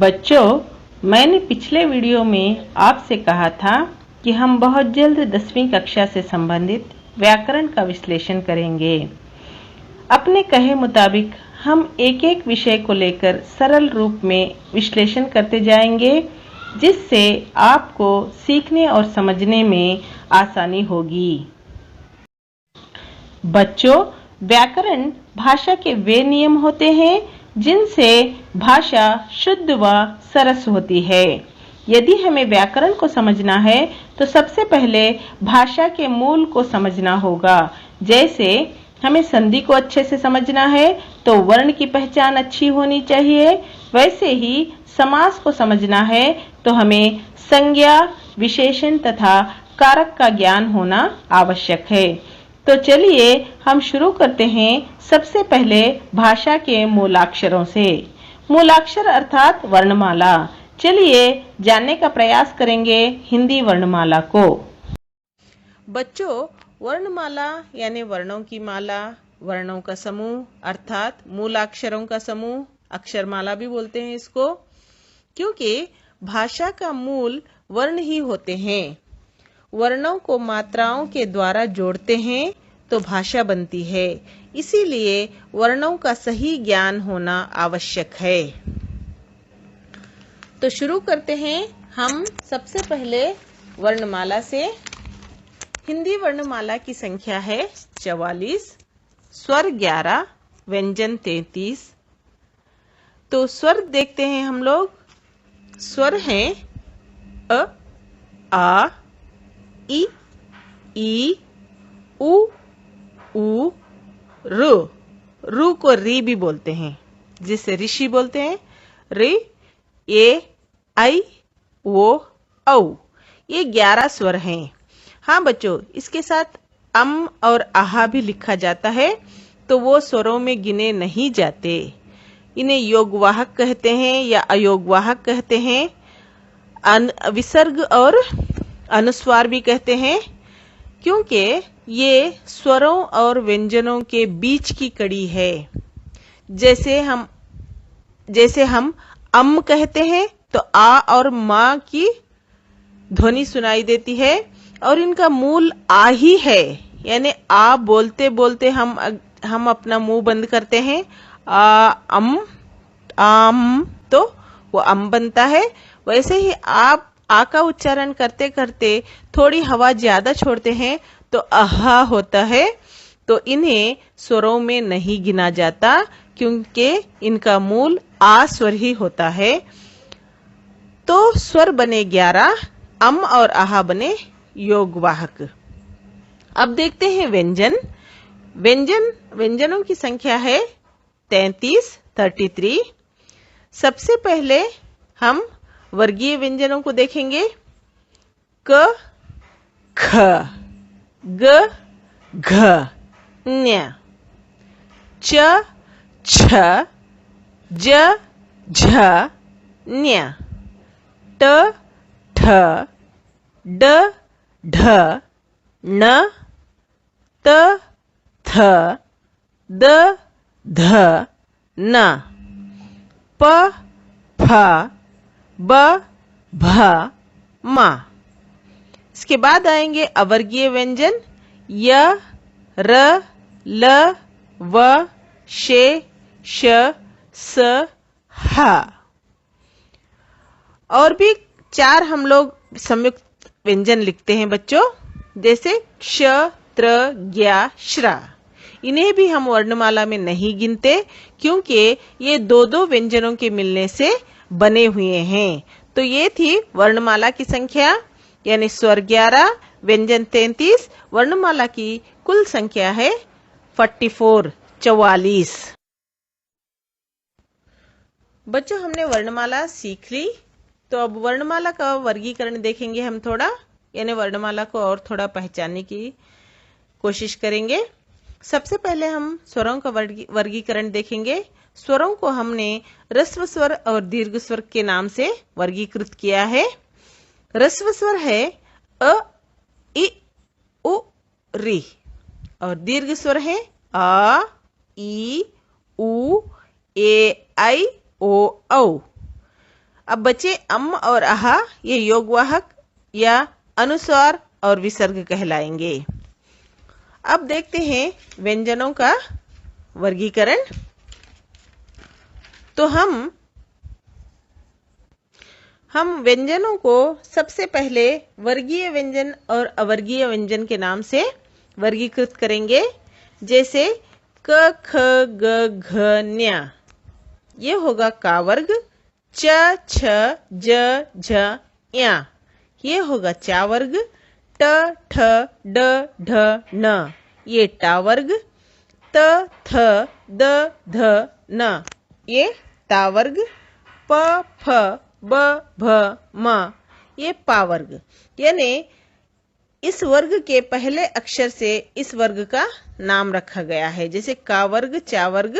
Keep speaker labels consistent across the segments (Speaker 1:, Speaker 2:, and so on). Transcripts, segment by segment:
Speaker 1: बच्चों, मैंने पिछले वीडियो में आपसे कहा था कि हम बहुत जल्द 10वीं कक्षा से संबंधित व्याकरण का विश्लेषण करेंगे। अपने कहे मुताबिक हम एक एक विषय को लेकर सरल रूप में विश्लेषण करते जाएंगे, जिससे आपको सीखने और समझने में आसानी होगी। बच्चों, व्याकरण भाषा के वे नियम होते हैं जिनसे भाषा शुद्ध व सरस होती है। यदि हमें व्याकरण को समझना है तो सबसे पहले भाषा के मूल को समझना होगा। जैसे हमें संधि को अच्छे से समझना है तो वर्ण की पहचान अच्छी होनी चाहिए, वैसे ही समास को समझना है तो हमें संज्ञा, विशेषण तथा कारक का ज्ञान होना आवश्यक है। तो चलिए हम शुरू करते हैं सबसे पहले भाषा के मूलाक्षरों से। मूलाक्षर अर्थात वर्णमाला। चलिए जानने का प्रयास करेंगे हिंदी वर्णमाला को। बच्चों, वर्णमाला यानी वर्णों की माला, वर्णों का समूह अर्थात मूलाक्षरों का समूह, अक्षरमाला भी बोलते हैं इसको, क्योंकि भाषा का मूल वर्ण ही होते हैं। वर्णों को मात्राओं के द्वारा जोड़ते हैं तो भाषा बनती है, इसीलिए वर्णों का सही ज्ञान होना आवश्यक है। तो शुरू करते हैं हम सबसे पहले वर्णमाला से। हिंदी वर्णमाला की संख्या है 44, स्वर 11, व्यंजन 33। तो स्वर देखते हैं हम लोग। स्वर हैं अ, आ, इ, ई, उ, ऊ, रू को री भी बोलते हैं, जिसे ऋषि बोलते हैं। रि, ए, आई, ओ, औ। ये 11 स्वर हैं। हाँ बच्चों, इसके साथ अम और आहा भी लिखा जाता है, तो वो स्वरों में गिने नहीं जाते। इन्हें योगवाहक कहते हैं या अयोगवाहक कहते हैं। विसर्ग और अनुस्वार भी कहते हैं, क्योंकि ये स्वरों और व्यंजनों के बीच की कड़ी है। जैसे हम अम कहते हैं तो आ और माँ की ध्वनि सुनाई देती है, और इनका मूल आ ही है। यानी आ बोलते बोलते हम अपना मुंह बंद करते हैं, आ अम आम, तो वो अम बनता है। वैसे ही आप आ का उच्चारण करते करते थोड़ी हवा ज्यादा छोड़ते हैं तो आहा होता है। तो इन्हें स्वरों में नहीं गिना जाता, क्योंकि इनका मूल आ स्वर ही होता है। तो स्वर बने 11, अम और आहा बने योगवाहक। अब देखते हैं व्यंजन। व्यंजनों की संख्या है 33। सबसे पहले हम वर्गीय व्यंजनों को देखेंगे। क, ख, ग, घ, ञ, च, छ, ज, झ, ञ, ट, ठ, ड, ढ, ण, त, थ, द, ध, न, प, फ, ब, भ, म। इसके बाद आएंगे अवर्गीय व्यंजन। य, र, ल, व, शे, श, स, ह। और भी 4 हम लोग संयुक्त व्यंजन लिखते हैं बच्चों, जैसे क्ष, त्र, ज्ञ, श्र। इन्हें भी हम वर्णमाला में नहीं गिनते, क्योंकि ये दो व्यंजनों के मिलने से बने हुए हैं। तो ये थी वर्णमाला की संख्या, यानी स्वर 11, व्यंजन 33। वर्णमाला की कुल संख्या है 44। बच्चों, हमने वर्णमाला सीख ली, तो अब वर्णमाला का वर्गीकरण देखेंगे हम थोड़ा, यानी वर्णमाला को और थोड़ा पहचानने की कोशिश करेंगे। सबसे पहले हम स्वरों का वर्गीकरण देखेंगे। स्वरों को हमने ह्रस्व स्वर और दीर्घ स्वर के नाम से वर्गीकृत किया है। ह्रस्व स्वर है अ, इ, उ, री, और दीर्घ स्वर है आ, ई, उ, ए, आई, ओ, औ। अब बचे अम और आहा, ये योगवाहक या अनुस्वार और विसर्ग कहलाएंगे। अब देखते हैं व्यंजनों का वर्गीकरण। तो हम व्यंजनों को सबसे पहले वर्गीय व्यंजन और अवर्गीय व्यंजन के नाम से वर्गीकृत करेंगे। जैसे क ख ग घ न्या, ये होगा का वर्ग। च छ ज झ या, ये होगा चा वर्ग। ट ठ ड ढ न, ये टा वर्ग। त थ द ध न, ये ता वर्ग। प फ ब भ म, ये पा वर्ग। यानी इस वर्ग के पहले अक्षर से इस वर्ग का नाम रखा गया है। जैसे का वर्ग, चा वर्ग,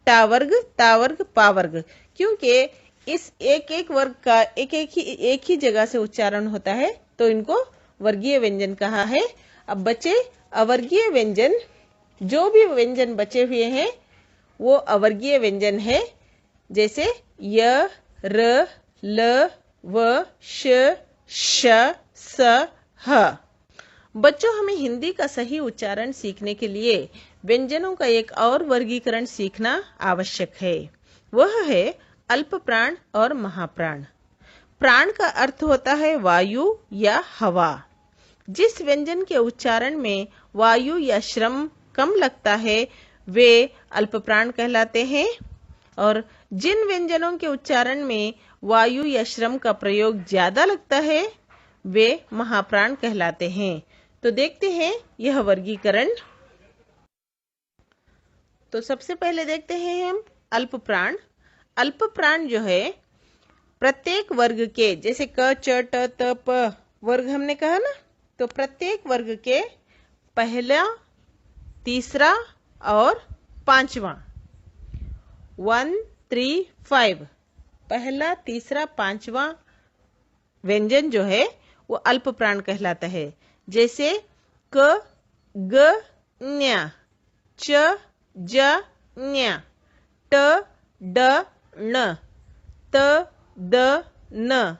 Speaker 1: टा वर्ग, ता वर्ग, पा वर्ग। क्योंकि इस एक एक वर्ग का एक ही जगह से उच्चारण होता है, तो इनको वर्गीय व्यंजन कहा है। अब बचे अवर्गीय व्यंजन। जो भी व्यंजन बचे हुए हैं वो अवर्गीय व्यंजन है। जैसे य, र, ल, व, श, श, स, ह। बच्चों, हमें हिंदी का सही उच्चारण सीखने के लिए व्यंजनों का एक और वर्गीकरण सीखना आवश्यक है। वह है अल्प प्राण और महाप्राण। प्राण का अर्थ होता है वायु या हवा। जिस व्यंजन के उच्चारण में वायु या श्रम कम लगता है वे अल्प प्राण कहलाते हैं, और जिन व्यंजनों के उच्चारण में वायु या श्रम का प्रयोग ज्यादा लगता है वे महाप्राण कहलाते हैं। तो देखते हैं यह वर्गीकरण। तो सबसे पहले देखते हैं हम अल्प प्राण। अल्प प्राण जो है प्रत्येक वर्ग के, जैसे क च ट त प वर्ग हमने कहा ना, तो प्रत्येक वर्ग के पहला, तीसरा और पांचवा, 1, 3, 5, पहला, तीसरा, पांचवा व्यंजन जो है वो अल्प प्राण कहलाता है। जैसे क, ग, न्या, च, ज, न्या, ट, ड, ण, त, द, न,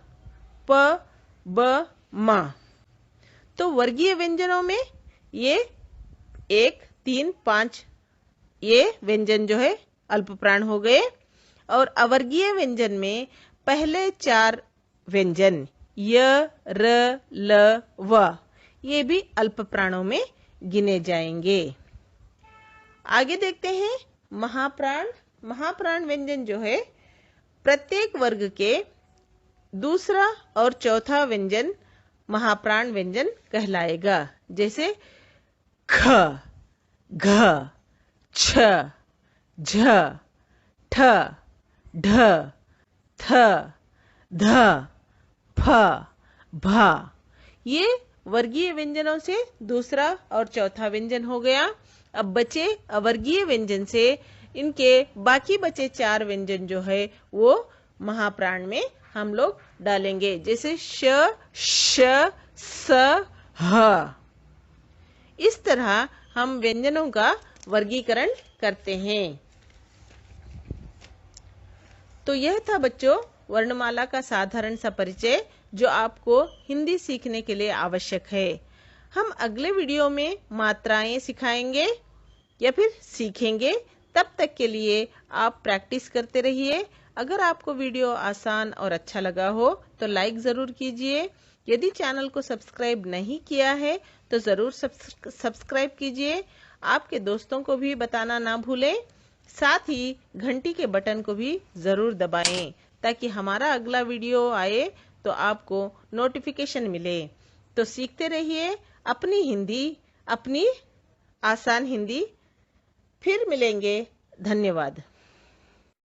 Speaker 1: प, ब, म। तो वर्गीय व्यंजनों में ये 1, 3, 5 ये व्यंजन जो है अल्प प्राण हो गए। और अवर्गीय व्यंजन में पहले 4 व्यंजन य, र, ल, व, ये भी अल्प प्राणों में गिने जाएंगे। आगे देखते हैं महाप्राण। महाप्राण व्यंजन जो है प्रत्येक वर्ग के दूसरा और चौथा व्यंजन महाप्राण व्यंजन कहलाएगा। जैसे ख, घ, छ, झ, ठ, ढ, थ, ध, फ, भ। ये वर्गीय व्यंजनों से दूसरा और चौथा व्यंजन हो गया। अब बचे अवर्गीय व्यंजन से इनके बाकी बचे 4 व्यंजन जो है वो महाप्राण में हम लोग डालेंगे। जैसे श, श, स, ह। इस तरह हम व्यंजनों का वर्गीकरण करते हैं। तो यह था बच्चों वर्णमाला का साधारण सा परिचय जो आपको हिंदी सीखने के लिए आवश्यक है। हम अगले वीडियो में मात्राएं सिखाएंगे या फिर सीखेंगे। तब तक के लिए आप प्रैक्टिस करते रहिए। अगर आपको वीडियो आसान और अच्छा लगा हो तो लाइक ज़रूर कीजिए। यदि चैनल को सब्सक्राइब नहीं किया है तो ज़रूर सब्सक्राइब कीजिए। आपके दोस्तों को भी बताना ना भूलें। साथ ही घंटी के बटन को भी ज़रूर दबाएं ताकि हमारा अगला वीडियो आए तो आपको नोटिफिकेशन मिले। तो सीखते रहिए अपनी हिंदी, अपनी आसान हिंदी। फिर मिलेंगे। धन्यवाद।